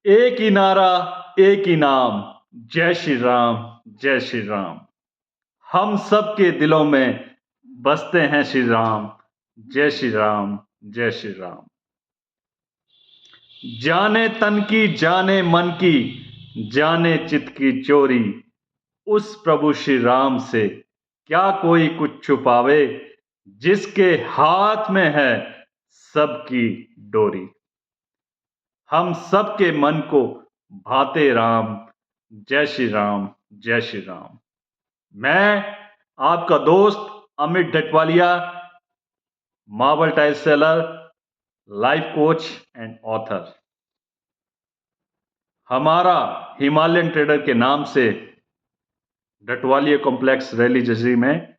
एक ही नारा, एक ही नाम, जय श्री राम, जय श्री राम। हम सबके दिलों में बसते हैं श्री राम, जय श्री राम, जय श्री राम। जाने तन की, जाने मन की, जाने चित की चोरी, उस प्रभु श्री राम से क्या कोई कुछ छुपावे, जिसके हाथ में है सबकी डोरी। हम सबके मन को भाते राम, जय श्री राम, जय श्री राम। मैं आपका दोस्त Amit Dhatwalia, marble tile seller, life coach and author. हमारा हिमालयन ट्रेडर के नाम से ढटवालिया कॉम्प्लेक्स रैली जजरी में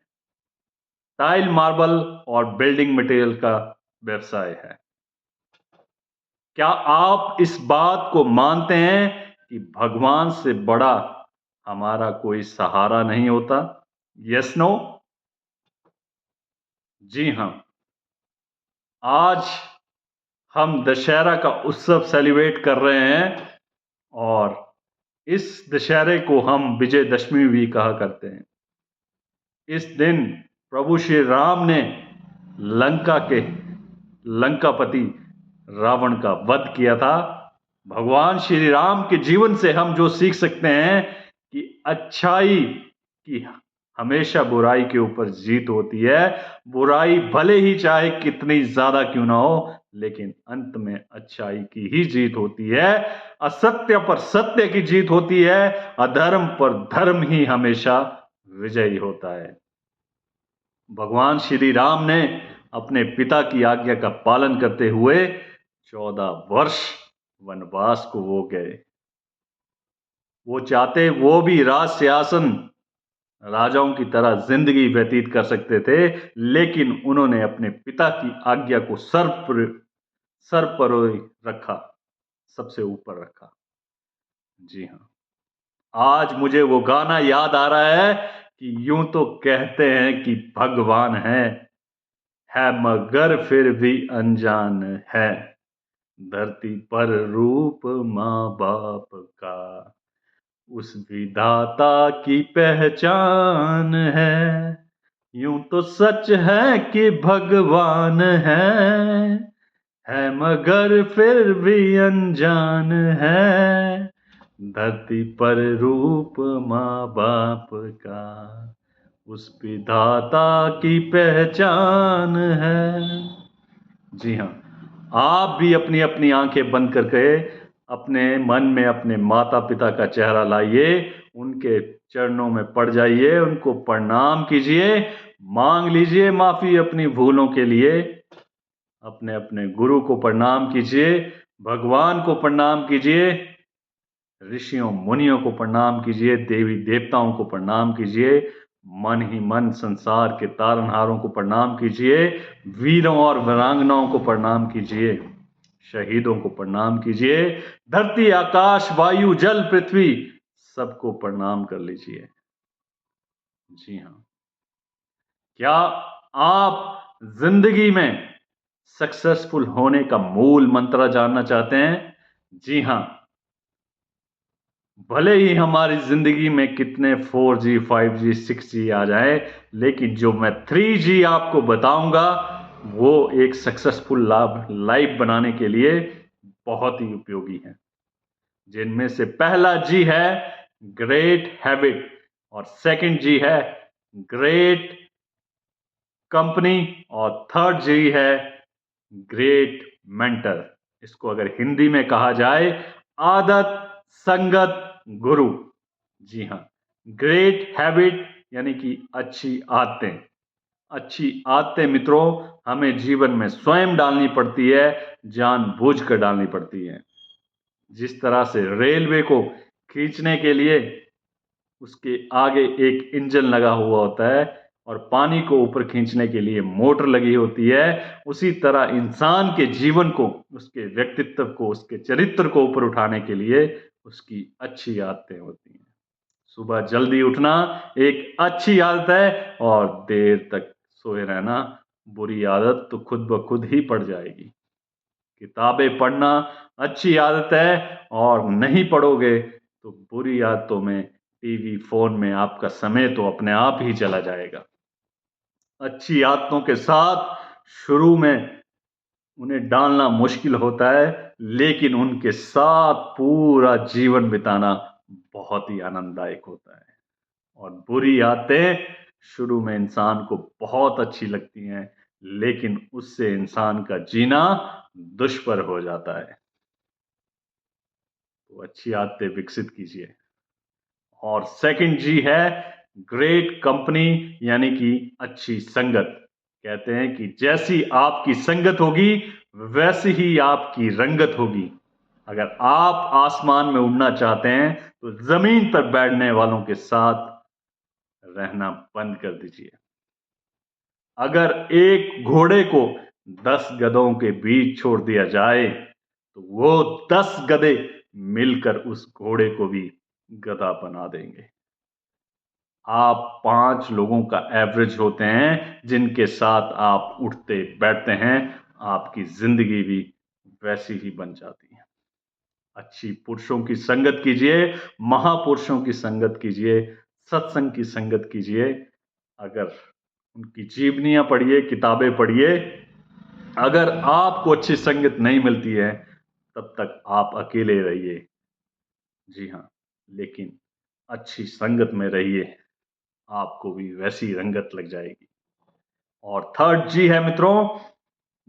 टाइल, मार्बल और बिल्डिंग मटेरियल का व्यवसाय है। क्या आप इस बात को मानते हैं कि भगवान से बड़ा हमारा कोई सहारा नहीं होता? Yes no? जी हां। आज हम दशहरा का उत्सव सेलिब्रेट कर रहे हैं और इस दशहरे को हम विजयदशमी भी कहा करते हैं। इस दिन प्रभु श्री राम ने लंकापति रावण का वध किया था। भगवान श्री राम के जीवन से हम जो सीख सकते हैं कि अच्छाई की हमेशा बुराई के ऊपर जीत होती है। बुराई भले ही चाहे कितनी ज्यादा क्यों ना हो, लेकिन अंत में अच्छाई की ही जीत होती है। असत्य पर सत्य की जीत होती है। अधर्म पर धर्म ही हमेशा विजयी होता है। भगवान श्री राम ने अपने पिता की आज्ञा का पालन करते हुए 14 वर्ष वनवास को वो गए। वो चाहते वो भी राज सिंहासन राजाओं की तरह जिंदगी व्यतीत कर सकते थे, लेकिन उन्होंने अपने पिता की आज्ञा को सर पर रखा, सबसे ऊपर रखा। जी हाँ, आज मुझे वो गाना याद आ रहा है कि यूं तो कहते हैं कि भगवान है मगर फिर भी अनजान है, धरती पर रूप माँ बाप का उस विधाता की पहचान है। यूं तो सच है कि भगवान है मगर फिर भी अनजान है, धरती पर रूप माँ बाप का उस विधाता की पहचान है। जी हाँ, आप भी अपनी अपनी आंखें बंद करके अपने मन में अपने माता पिता का चेहरा लाइए, उनके चरणों में पड़ जाइए, उनको प्रणाम कीजिए, मांग लीजिए माफी अपनी भूलों के लिए। अपने अपने गुरु को प्रणाम कीजिए, भगवान को प्रणाम कीजिए, ऋषियों मुनियों को प्रणाम कीजिए, देवी देवताओं को प्रणाम कीजिए, मन ही मन संसार के तारनहारों को प्रणाम कीजिए, वीरों और वीरांगनाओं को प्रणाम कीजिए, शहीदों को प्रणाम कीजिए, धरती आकाश वायु जल पृथ्वी सबको प्रणाम कर लीजिए। जी हाँ, क्या आप जिंदगी में सक्सेसफुल होने का मूल मंत्र जानना चाहते हैं? जी हाँ, भले ही हमारी जिंदगी में कितने 4G 5G 6G आ जाए, लेकिन जो मैं 3G आपको बताऊंगा वो एक सक्सेसफुल लाइफ बनाने के लिए बहुत ही उपयोगी है। जिनमें से पहला जी है ग्रेट हैबिट और सेकंड जी है ग्रेट कंपनी और थर्ड जी है ग्रेट मेंटर। इसको अगर हिंदी में कहा जाए आदत संगत गुरु। जी हाँ, ग्रेट हैबिट यानी कि अच्छी आदतें। अच्छी आदतें मित्रों हमें जीवन में स्वयं डालनी पड़ती है, जानबूझकर डालनी पड़ती है। जिस तरह से रेलवे को खींचने के लिए उसके आगे एक इंजन लगा हुआ होता है और पानी को ऊपर खींचने के लिए मोटर लगी होती है, उसी तरह इंसान के जीवन को, उसके व्यक्तित्व को, उसके चरित्र को ऊपर उठाने के लिए उसकी अच्छी आदतें होती हैं। सुबह जल्दी उठना एक अच्छी आदत है और देर तक सोए रहना बुरी आदत तो खुद ब खुद ही पड़ जाएगी। किताबें पढ़ना अच्छी आदत है, और नहीं पढ़ोगे तो बुरी आदतों में, टीवी, फ़ोन में आपका समय तो अपने आप ही चला जाएगा। अच्छी आदतों के साथ शुरू में उन्हें डालना मुश्किल होता है, लेकिन उनके साथ पूरा जीवन बिताना बहुत ही आनंददायक होता है। और बुरी आदतें शुरू में इंसान को बहुत अच्छी लगती हैं, लेकिन उससे इंसान का जीना दुष्कर हो जाता है। तो अच्छी आदतें विकसित कीजिए। और सेकंड जी है ग्रेट कंपनी, यानी कि अच्छी संगत। कहते हैं कि जैसी आपकी संगत होगी वैसी ही आपकी रंगत होगी। अगर आप आसमान में उड़ना चाहते हैं तो जमीन पर बैठने वालों के साथ रहना बंद कर दीजिए। अगर एक घोड़े को 10 गधों के बीच छोड़ दिया जाए तो वो 10 गधे मिलकर उस घोड़े को भी गधा बना देंगे। आप 5 लोगों का एवरेज होते हैं जिनके साथ आप उठते बैठते हैं, आपकी जिंदगी भी वैसी ही बन जाती है। अच्छी पुरुषों की संगत कीजिए, महापुरुषों की संगत कीजिए, सत्संग की संगत कीजिए। अगर उनकी जीवनियां पढ़िए, किताबें पढ़िए। अगर आपको अच्छी संगत नहीं मिलती है तब तक आप अकेले रहिए। जी हाँ, लेकिन अच्छी संगत में रहिए, आपको भी वैसी रंगत लग जाएगी। और थर्ड जी है मित्रों,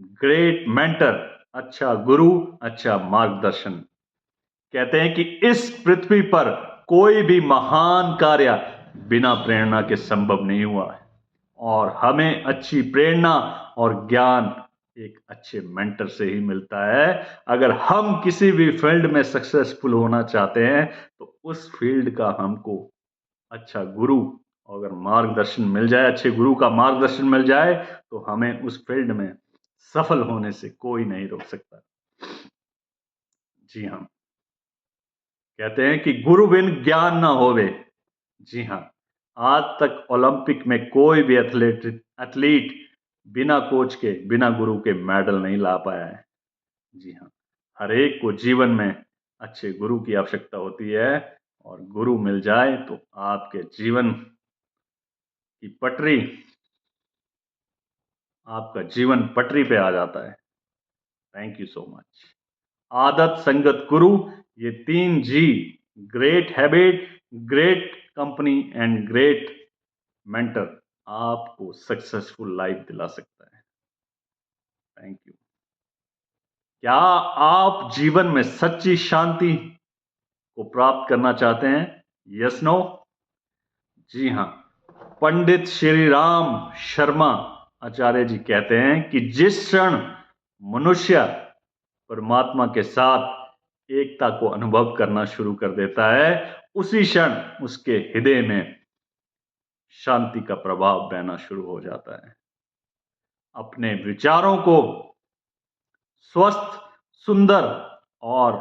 ग्रेट मेंटर, अच्छा गुरु, अच्छा मार्गदर्शन। कहते हैं कि इस पृथ्वी पर कोई भी महान कार्य बिना प्रेरणा के संभव नहीं हुआ है, और हमें अच्छी प्रेरणा और ज्ञान एक अच्छे मेंटर से ही मिलता है। अगर हम किसी भी फील्ड में सक्सेसफुल होना चाहते हैं तो उस फील्ड का हमको अच्छा गुरु, अगर मार्गदर्शन मिल जाए, अच्छे गुरु का मार्गदर्शन मिल जाए तो हमें उस फील्ड में सफल होने से कोई नहीं रोक सकता। जी हाँ, कहते हैं कि गुरु बिन ज्ञान ना होवे। जी हाँ, आज तक ओलंपिक में कोई भी एथलीट बिना कोच के, बिना गुरु के मेडल नहीं ला पाया है। जी हाँ, हर एक को जीवन में अच्छे गुरु की आवश्यकता होती है, और गुरु मिल जाए तो आपके जीवन की पटरी, आपका जीवन पटरी पे आ जाता है। Thank you so much. आदत, संगत, गुरु, ये 3 G, great habit, great company and great mentor, आपको सक्सेसफुल लाइफ दिला सकता है। Thank you. क्या आप जीवन में सच्ची शांति को प्राप्त करना चाहते हैं? Yes no? जी हाँ, पंडित श्री राम शर्मा आचार्य जी कहते हैं कि जिस क्षण मनुष्य परमात्मा के साथ एकता को अनुभव करना शुरू कर देता है, उसी क्षण उसके हृदय में शांति का प्रभाव बहना शुरू हो जाता है। अपने विचारों को स्वस्थ, सुंदर और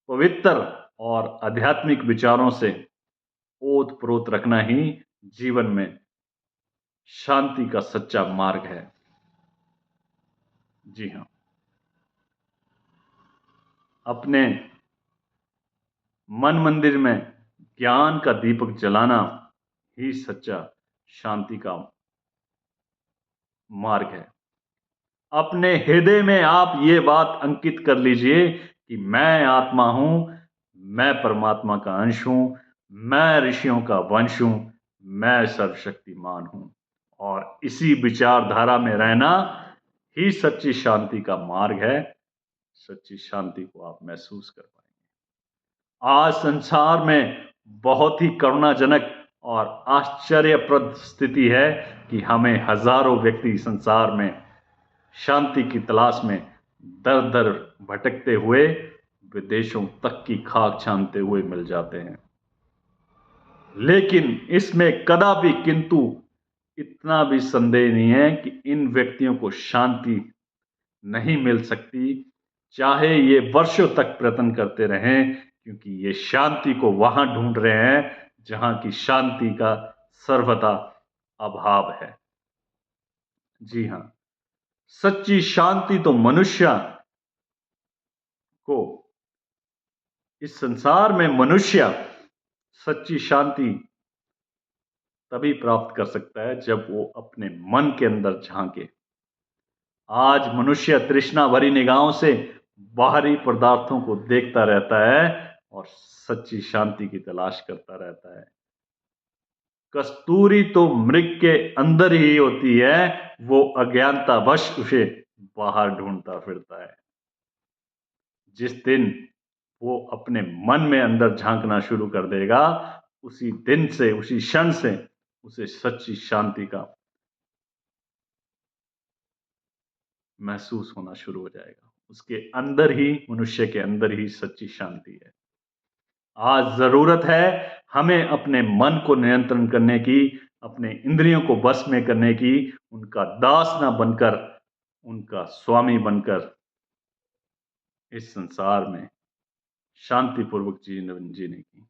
पवित्र और आध्यात्मिक विचारों से ओत-प्रोत रखना ही जीवन में शांति का सच्चा मार्ग है। जी हाँ, अपने मन मंदिर में ज्ञान का दीपक जलाना ही सच्चा शांति का मार्ग है। अपने हृदय में आप ये बात अंकित कर लीजिए कि मैं आत्मा हूं, मैं परमात्मा का अंश हूं, मैं ऋषियों का वंश हूं, मैं सर्वशक्तिमान हूं। और इसी विचारधारा में रहना ही सच्ची शांति का मार्ग है। सच्ची शांति को आप महसूस कर पाएंगे। आज संसार में बहुत ही करुणाजनक और आश्चर्यप्रद स्थिति है कि हमें हजारों व्यक्ति संसार में शांति की तलाश में दर दर भटकते हुए विदेशों तक की खाक छानते हुए मिल जाते हैं। लेकिन इसमें कदापि किंतु इतना भी संदेह नहीं है कि इन व्यक्तियों को शांति नहीं मिल सकती, चाहे ये वर्षों तक प्रयत्न करते रहें, क्योंकि ये शांति को वहां ढूंढ रहे हैं जहां की शांति का सर्वथा अभाव है। जी हां, सच्ची शांति तो मनुष्य को इस संसार में मनुष्य सच्ची शांति तभी प्राप्त कर सकता है जब वो अपने मन के अंदर झांके। आज मनुष्य तृष्णा भरी निगाहों से बाहरी पदार्थों को देखता रहता है और सच्ची शांति की तलाश करता रहता है। कस्तूरी तो मृग के अंदर ही होती है, वो अज्ञानतावश उसे बाहर ढूंढता फिरता है। जिस दिन वो अपने मन में अंदर झांकना शुरू कर देगा, उसी दिन से, उसी क्षण से उसे सच्ची शांति का महसूस होना शुरू हो जाएगा। उसके अंदर ही, मनुष्य के अंदर ही सच्ची शांति है। आज जरूरत है हमें अपने मन को नियंत्रण करने की, अपने इंद्रियों को बस में करने की, उनका दास ना बनकर, उनका स्वामी बनकर इस संसार में शांतिपूर्वक जीवन जीने की।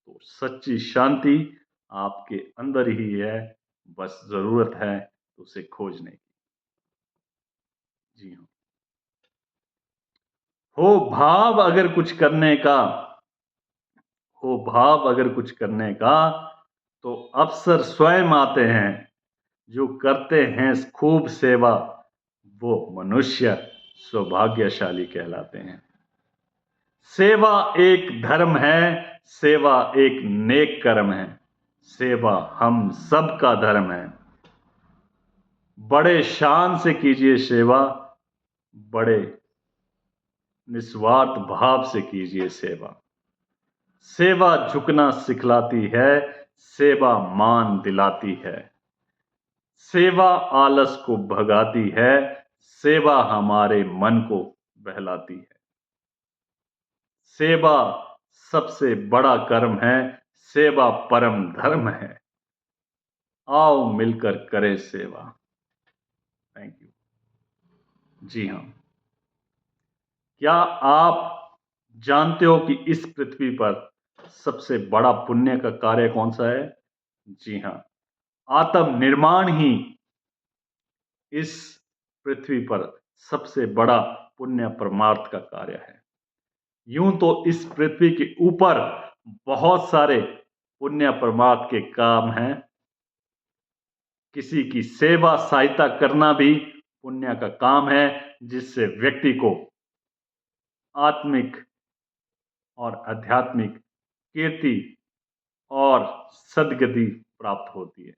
तो सच्ची शांति आपके अंदर ही है, बस जरूरत है उसे खोजने की। जी हाँ। हो भाव अगर कुछ करने का, हो भाव अगर कुछ करने का, तो अवसर स्वयं आते हैं। जो करते हैं खूब सेवा, वो मनुष्य सौभाग्यशाली कहलाते हैं। सेवा एक धर्म है, सेवा एक नेक कर्म है, सेवा हम सब का धर्म है। बड़े शान से कीजिए सेवा, बड़े निस्वार्थ भाव से कीजिए सेवा। सेवा झुकना सिखलाती है, सेवा मान दिलाती है। सेवा आलस को भगाती है, सेवा हमारे मन को बहलाती है। सेवा सबसे बड़ा कर्म है, सेवा परम धर्म है। आओ मिलकर करें सेवा। Thank you. जी हाँ। क्या आप जानते हो कि इस पृथ्वी पर सबसे बड़ा पुण्य का कार्य कौन सा है? जी हाँ, आत्म निर्माण ही इस पृथ्वी पर सबसे बड़ा पुण्य परमार्थ का कार्य है। यूं तो इस पृथ्वी के ऊपर बहुत सारे पुण्य परमार्थ के काम हैं। किसी की सेवा सहायता करना भी पुण्य का काम है, जिससे व्यक्ति को आत्मिक और आध्यात्मिक कीर्ति और सद्गति प्राप्त होती है।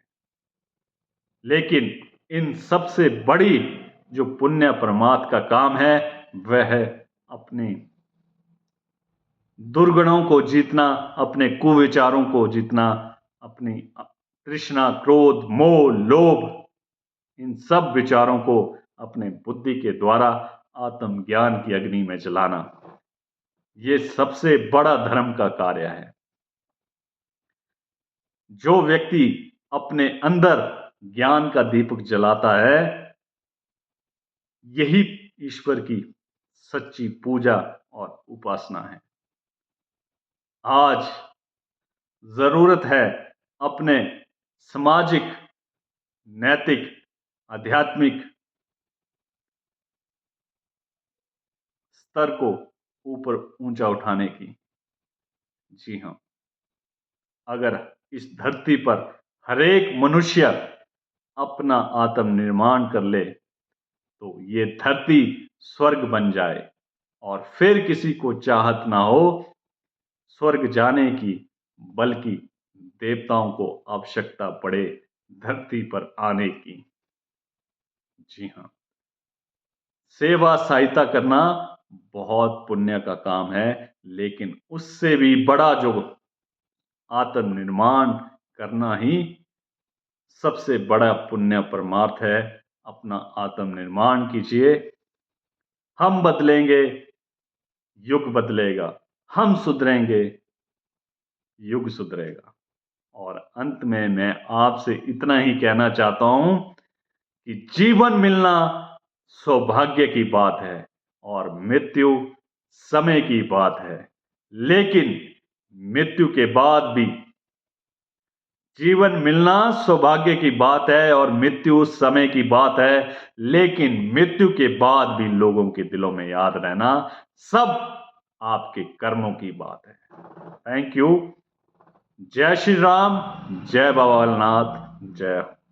लेकिन इन सबसे बड़ी जो पुण्य परमार्थ का काम है, वह है अपने दुर्गुणों को जीतना, अपने कुविचारों को जीतना, अपनी तृष्णा, क्रोध, मोह, लोभ, इन सब विचारों को अपने बुद्धि के द्वारा आत्मज्ञान की अग्नि में जलाना। ये सबसे बड़ा धर्म का कार्य है। जो व्यक्ति अपने अंदर ज्ञान का दीपक जलाता है, यही ईश्वर की सच्ची पूजा और उपासना है। आज जरूरत है अपने सामाजिक, नैतिक, आध्यात्मिक स्तर को ऊपर ऊंचा उठाने की। जी हाँ, अगर इस धरती पर हरेक मनुष्य अपना आत्म निर्माण कर ले, तो ये धरती स्वर्ग बन जाए और फिर किसी को चाहत ना हो स्वर्ग जाने की, बल्कि देवताओं को आवश्यकता पड़े धरती पर आने की। जी हाँ, सेवा सहायता करना बहुत पुण्य का काम है, लेकिन उससे भी बड़ा जो आत्म निर्माण करना ही सबसे बड़ा पुण्य परमार्थ है। अपना आत्म निर्माण कीजिए। हम बदलेंगे, युग बदलेगा। हम सुधरेंगे, युग सुधरेगा। और अंत में मैं आपसे इतना ही कहना चाहता हूं कि जीवन मिलना सौभाग्य की बात है और मृत्यु समय की बात है। लेकिन मृत्यु के बाद भी जीवन मिलना सौभाग्य की बात है और मृत्यु समय की बात है, लेकिन मृत्यु के बाद भी लोगों के दिलों में याद रहना सब आपके कर्मों की बात है। Thank you. जय श्री राम, जय बाबा भोलेनाथ, जय हो।